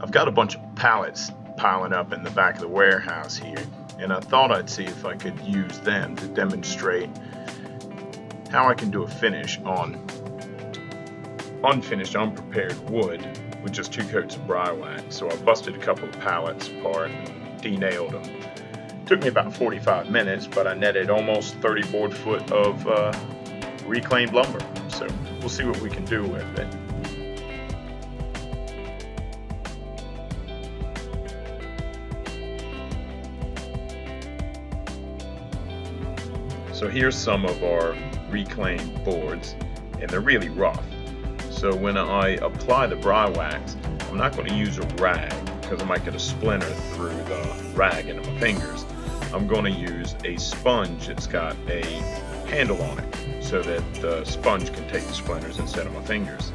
I've got a bunch of pallets piling up in the back of the warehouse here, and I thought I'd see if I could use them to demonstrate how I can do a finish on unfinished, unprepared wood with just 2 coats of Briwax. So I busted a couple of pallets apart and de-nailed them. Took me about 45 minutes, but I netted almost 30 board foot of reclaimed lumber. So we'll see what we can do with it. So here's some of our reclaimed boards, and they're really rough. So when I apply the Briwax, I'm not going to use a rag because I might get a splinter through the rag into my fingers. I'm going to use a sponge that's got a handle on it so that the sponge can take the splinters instead of my fingers.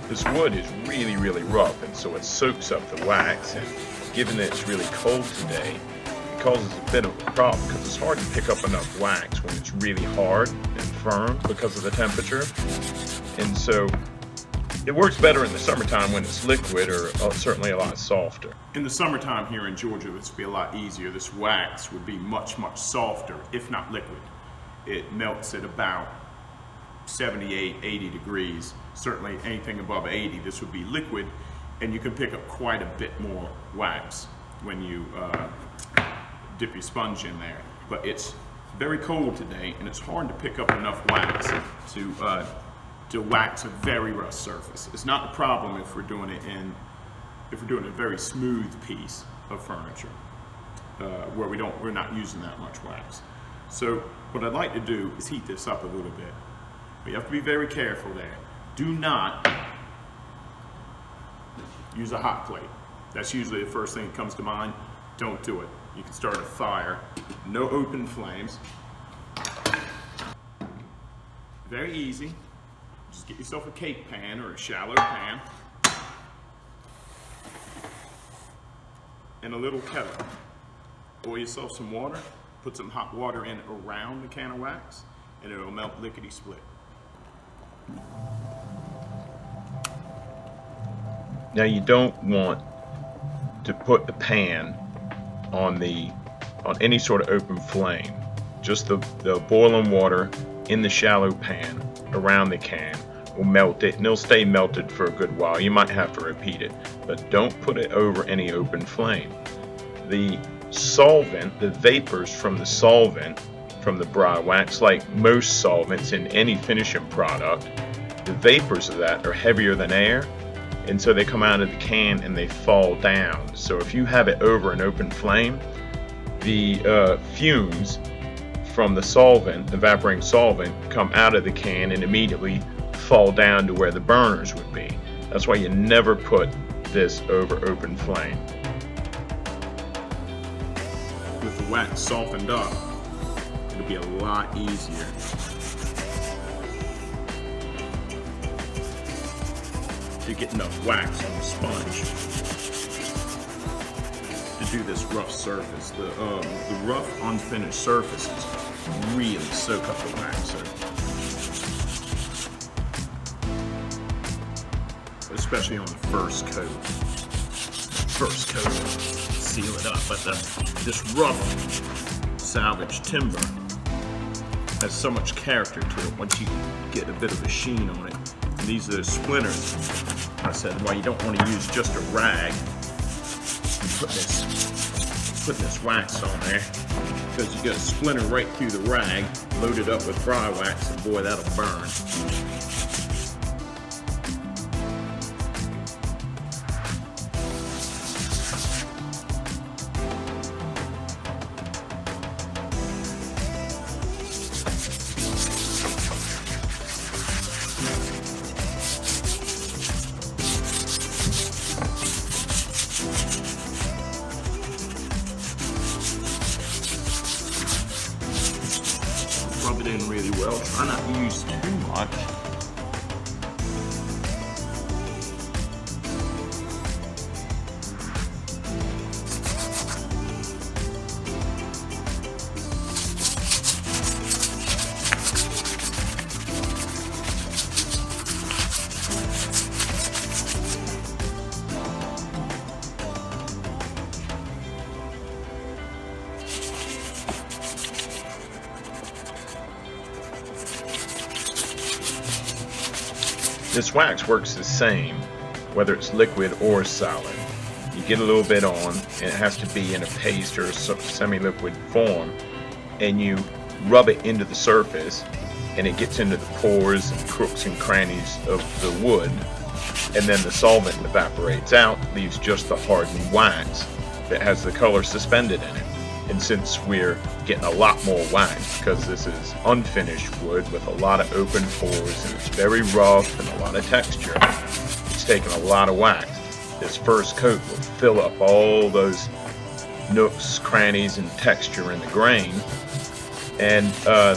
This wood is really rough, and so it soaks up the wax, and given that it's really cold today, it causes a bit of a problem because it's hard to pick up enough wax when it's really hard and firm because of the temperature. And so it works better in the summertime when it's liquid, or certainly a lot softer. In the summertime here in Georgia, this would be a lot easier. This wax would be much softer, if not liquid. It melts at about 78, 80 degrees. Certainly anything above 80, this would be liquid, and you can pick up quite a bit more wax when you dip your sponge in there. But it's very cold today, and it's hard to pick up enough wax to wax a very rough surface. It's not a problem if we're doing a very smooth piece of furniture where we're not using that much wax. So what I'd like to do is heat this up a little bit. But you have to be very careful there. Do not use a hot plate. That's usually the first thing that comes to mind. Don't do it. You can start a fire. No open flames. Very easy. Just get yourself a cake pan or a shallow pan and a little kettle. Pour yourself some water, put some hot water in around the can of wax, and it'll melt lickety-split. Now you don't want to put the pan on any sort of open flame. Just the boiling water in the shallow pan around the can will melt it, and it'll stay melted for a good while. You might have to repeat it, but don't put it over any open flame. The solvent, the vapors from the solvent, from the Briwax, like most solvents in any finishing product, the vapors of that are heavier than air, and so they come out of the can and they fall down. So if you have it over an open flame, the fumes from the solvent, the evaporating solvent, come out of the can and immediately fall down to where the burners would be. That's why you never put this over open flame. With the wax softened up, it'll be a lot easier to get enough wax on the sponge to do this rough surface. The rough unfinished surfaces really soak up the wax. Especially on the first coat. First coat, seal it up. But this rough salvage timber has so much character to it once you get a bit of a sheen on it. And these are the splinters. I said, well, you don't want to use just a rag and putting this wax on there, because you get a splinter right through the rag, loaded up with Briwax, and boy, that'll burn. Rub it in really well. Try not to use too much. this wax works the same whether it's liquid or solid. You get a little bit on, and it has to be in a paste or semi-liquid form, and you rub it into the surface, and it gets into the pores and crooks and crannies of the wood, and then the solvent evaporates out, leaves just the hardened wax that has the color suspended in it. And since we're getting a lot more wax because this is unfinished wood with a lot of open pores and it's very rough and a lot of texture, it's taking a lot of wax. This first coat will fill up all those nooks, crannies, and texture in the grain, and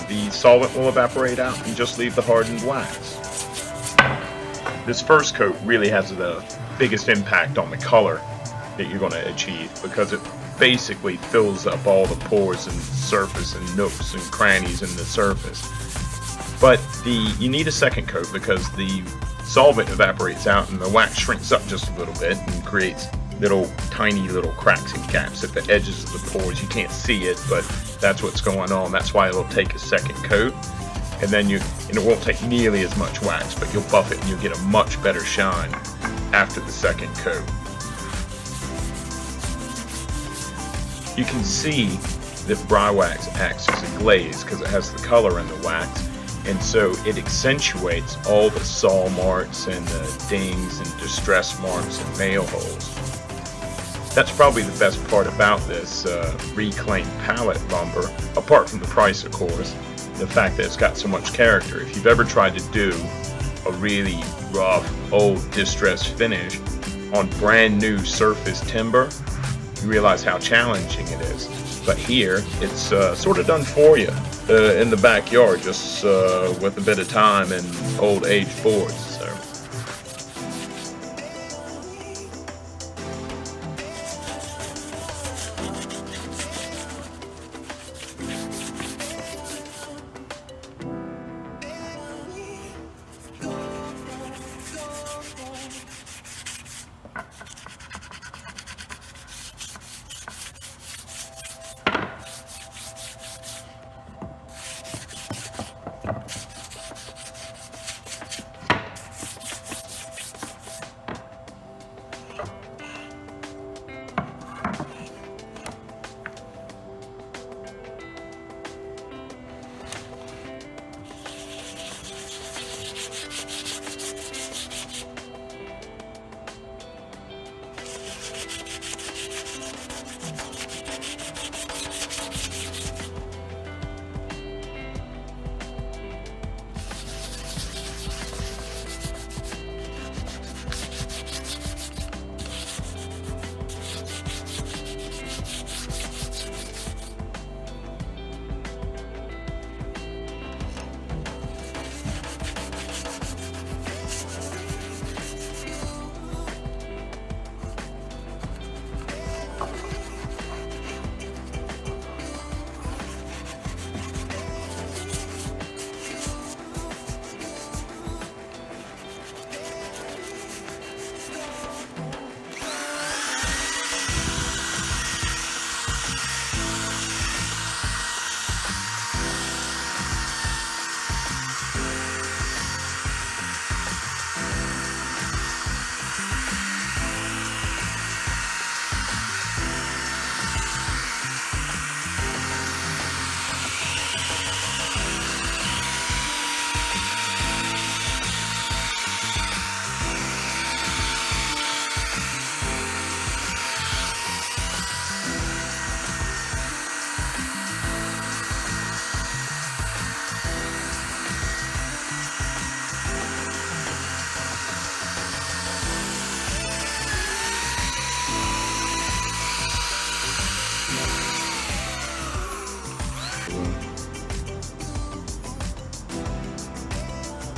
the solvent will evaporate out and just leave the hardened wax. This first coat really has the biggest impact on the color that you're going to achieve, because it basically fills up all the pores and surface and nooks and crannies in the surface. But you need a second coat because the solvent evaporates out and the wax shrinks up just a little bit and creates tiny little cracks and gaps at the edges of the pores. You can't see it, but that's what's going on. That's why it'll take a second coat, and then it won't take nearly as much wax, but you'll buff it and you'll get a much better shine after the second coat. You can see that Briwax acts as a glaze because it has the color in the wax, and so it accentuates all the saw marks and the dings and distress marks and nail holes. That's probably the best part about this reclaimed pallet lumber, apart from the price, of course, the fact that it's got so much character. If you've ever tried to do a really rough, old distressed finish on brand new surface timber, you realize how challenging it is. But here, it's sort of done for you in the backyard, just with a bit of time and old aged boards. So.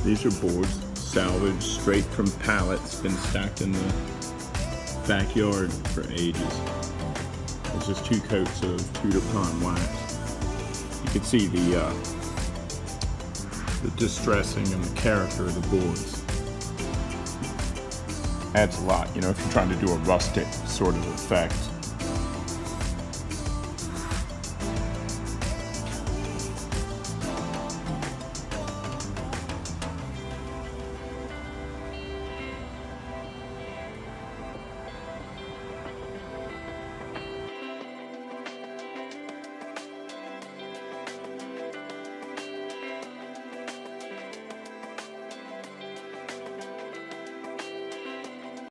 These are boards salvaged straight from pallets, been stacked in the backyard for ages. It's just 2 coats of Tudor pine wax. You can see the distressing and the character of the boards. Adds a lot, you know, if you're trying to do a rustic sort of effect.